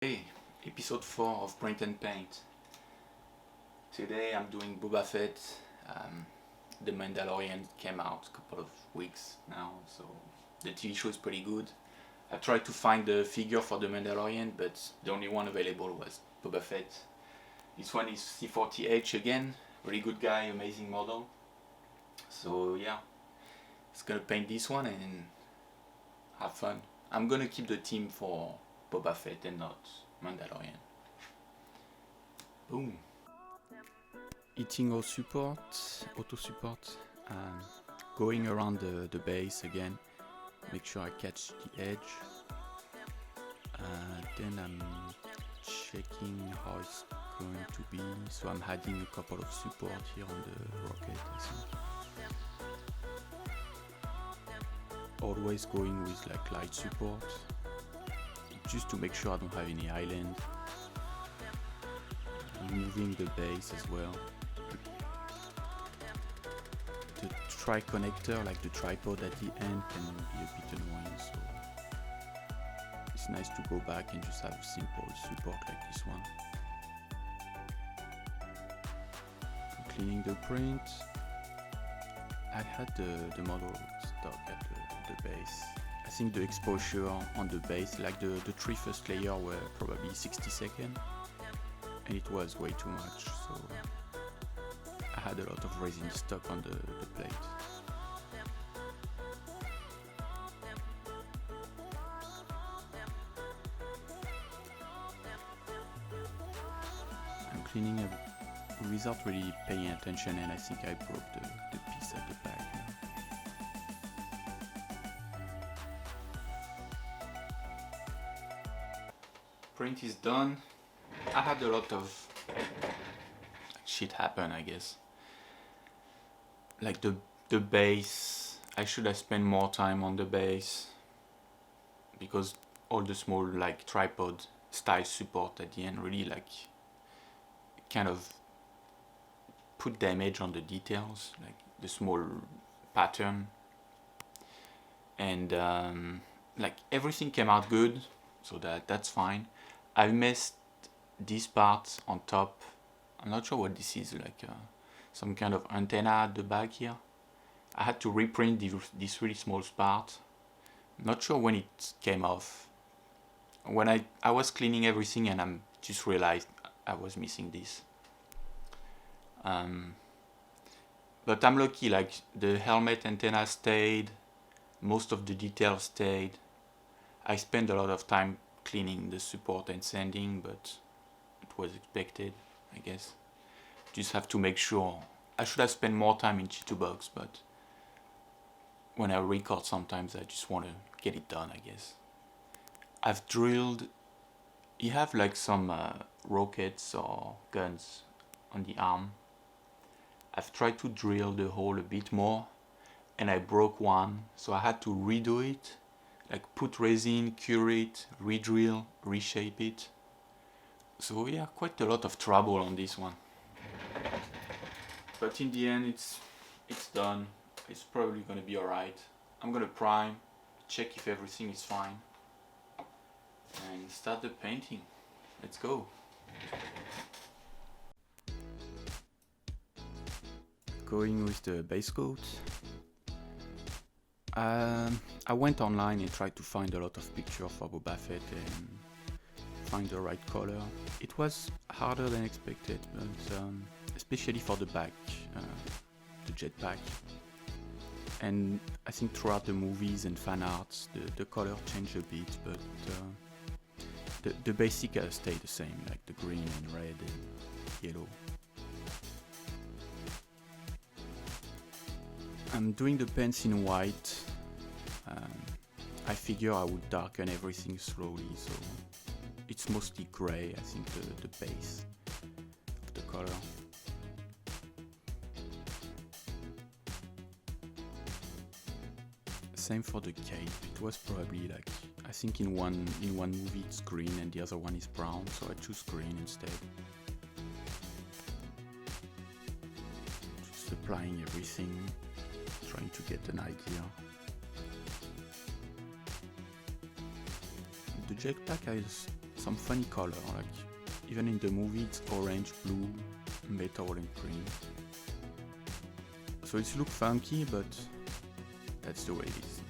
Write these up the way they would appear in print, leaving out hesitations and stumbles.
Hey, episode 4 of Print and Paint. Today I'm doing Boba Fett. The Mandalorian came out a couple of weeks now, so the TV show is pretty good. I tried to find the figure for the Mandalorian, but the only one available was Boba Fett. This one is C40H again, really good guy, amazing model. So yeah, it's gonna paint this one and have fun. I'm gonna keep the theme for Boba Fett and not Mandalorian. Boom. Hitting auto support, going around the base again, make sure I catch the edge. Then I'm checking how it's going to be, so I'm adding a couple of support here on the rocket, I think. Always going with like light support, just to make sure I don't have any island. Moving the base as well. The tri-connector, like the tripod at the end, can be a bit annoying, so it's nice to go back and just have a simple support like this one. I'm cleaning the print. I had the model stock at the base. I think the exposure on the base, like the three first layer, were probably 60 seconds, and it was way too much, so I had a lot of resin stuck on the plate. I'm cleaning up without really paying attention, and I think I broke the piece at the back. Print is done. I had a lot of shit happen, I guess. Like the base, I should have spent more time on the base, because all the small like tripod style support at the end really like kind of put damage on the details, like the small pattern, and like everything came out good, so that's fine. I missed this part on top. I'm not sure what this is, like some kind of antenna at the back here. I had to reprint this really small part. Not sure when it came off. When I was cleaning everything and I just realized I was missing this. But I'm lucky, like the helmet antenna stayed, most of the details stayed. I spent a lot of time cleaning the support and sanding, but it was expected, I guess. Just have to make sure. I should have spent more time in Chitubox, but when I record sometimes I just want to get it done, I guess. I've drilled, you have like some rockets or guns on the arm. I've tried to drill the hole a bit more and I broke one, so I had to redo it, like put resin, cure it, re-drill, reshape it. So yeah, quite a lot of trouble on this one. But in the end it's done. It's probably gonna be alright. I'm gonna prime, check if everything is fine, and start the painting. Let's go. Going with the base coat. I went online and tried to find a lot of pictures for Boba Fett and find the right color. It was harder than expected, but especially for the back, the jetpack. And I think throughout the movies and fan arts, the color changed a bit, but the basic stayed the same, like the green and red and yellow. I'm doing the pants in white. I figure I would darken everything slowly, so it's mostly grey, I think, the base of the color. Same for the cape. It was probably like, I think in one movie it's green and the other one is brown, so I choose green instead. Just applying everything, trying to get an idea. The jetpack has some funny color, like even in the movie it's orange, blue, metal and green. So it looks funky, but that's the way it is.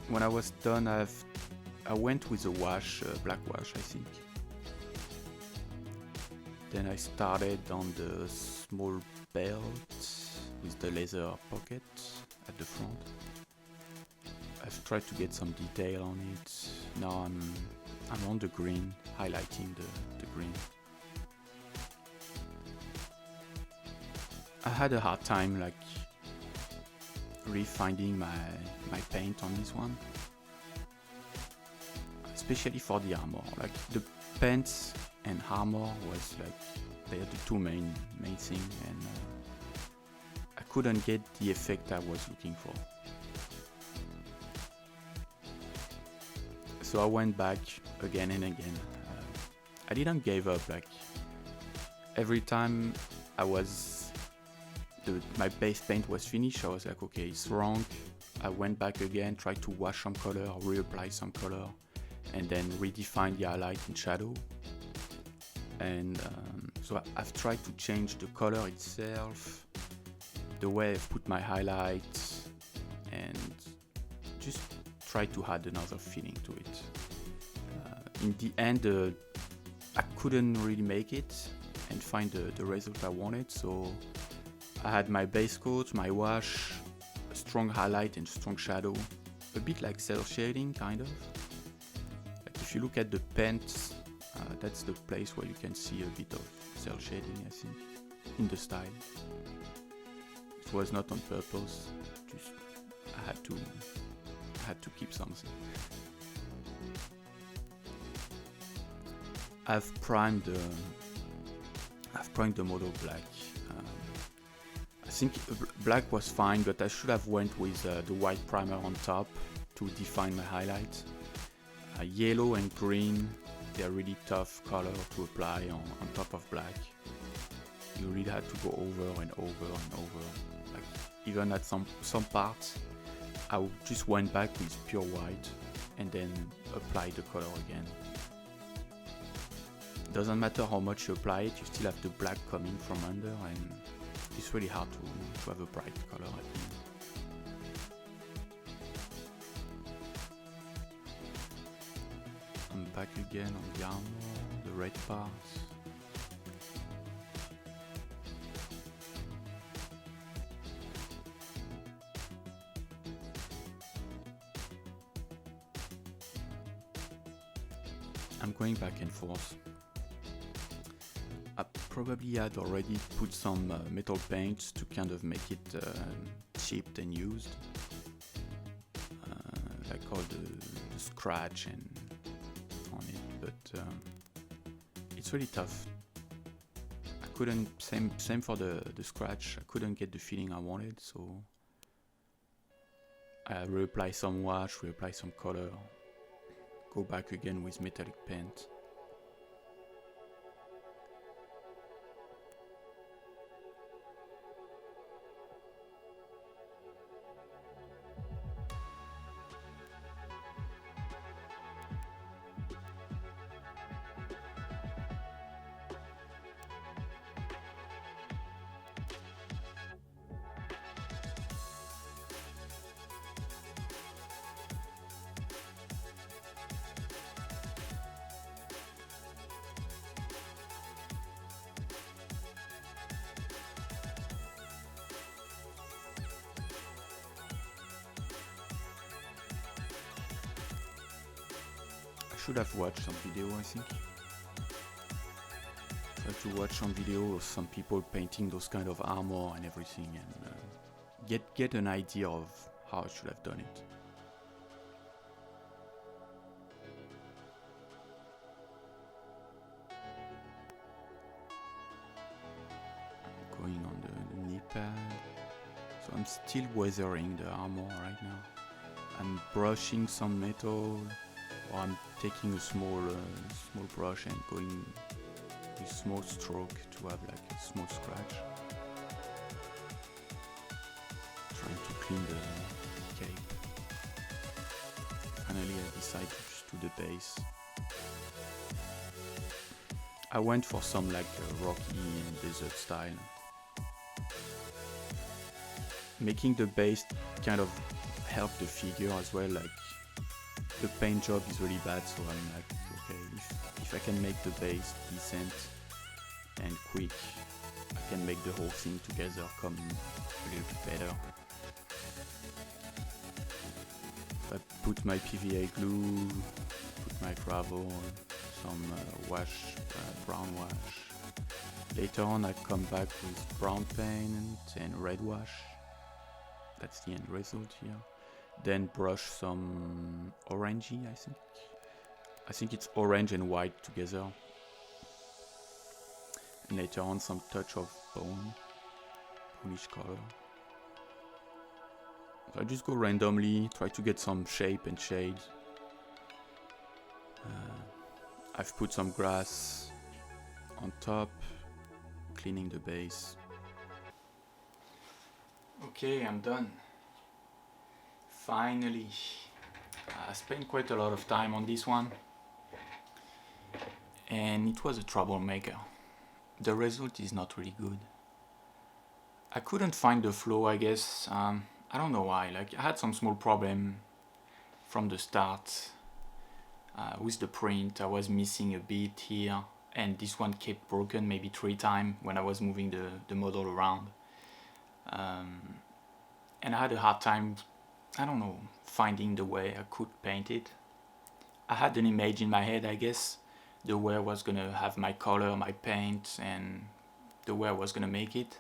When I was done, I went with a wash, black wash I think. Then I started on the small belt with the laser pocket at the front. I've tried to get some detail on it. Now I'm on the green, highlighting the green. I had a hard time like really finding my paint on this one, especially for the armor. Like the pants and armor was like they are the two main thing, and I couldn't get the effect I was looking for. So I went back again and again. I didn't give up. Like every time my base paint was finished, I was like, okay, it's wrong. I went back again, tried to wash some color, reapply some color, and then redefine the highlight and shadow. And so I've tried to change the color itself, the way I've put my highlights, and just try to add another feeling to it. In the end, I couldn't really make it and find the result I wanted, so I had my base coat, my wash, a strong highlight and strong shadow, a bit like cell shading kind of. Like if you look at the paint, that's the place where you can see a bit of cell shading, I think, in the style. It was not on purpose, just I had to keep something. I've primed the model black. I think black was fine, but I should have went with the white primer on top to define my highlight. Yellow and green, they're really tough color to apply on top of black. You really had to go over and over and over. Like even at some parts, I just went back with pure white and then applied the color again. Doesn't matter how much you apply it, you still have the black coming from under, and it's really hard to have a bright color at the end. I'm back again on the armor, the red parts. I'm going back and forth. I probably had already put some metal paint to kind of make it chipped and used, like all the scratch and on it, but it's really tough. I couldn't, same for the scratch, I couldn't get the feeling I wanted, so I reapply some wash, reapply some color, go back again with metallic paint. Should have watched some video, I think. Try to watch some video of some people painting those kind of armor and everything, and get an idea of how I should have done it. Going on the knee pad. So I'm still weathering the armor right now. I'm brushing some metal. Or I'm taking a small brush and going with small stroke to have like a small scratch. Trying to clean finally I decided to just do the base. I went for some like rocky and desert style. Making the base kind of helped the figure as well, like the paint job is really bad, so I'm like, okay, if I can make the base decent and quick, I can make the whole thing together come a little bit better. I put my PVA glue, put my gravel, some wash, brown wash. Later on I come back with brown paint and red wash. That's the end result here. Then brush some orangey, I think. I think it's orange and white together. And later on some touch of bonish color. So I just go randomly, try to get some shape and shade. I've put some grass on top, cleaning the base. Okay, I'm done. Finally. I spent quite a lot of time on this one. And it was a troublemaker. The result is not really good. I couldn't find the flow, I guess. I don't know why. Like, I had some small problem from the start. With the print, I was missing a bit here, and this one kept broken maybe 3 times when I was moving the model around. And I had a hard time, I don't know, finding the way I could paint it. I had an image in my head, I guess, the way I was gonna have my color, my paint, and the way I was gonna make it.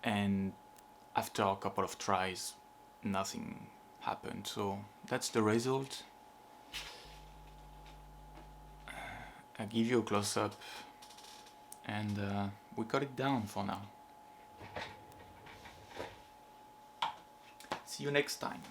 And after a couple of tries, nothing happened. So that's the result. I give you a close-up, and we cut it down for now. See you next time.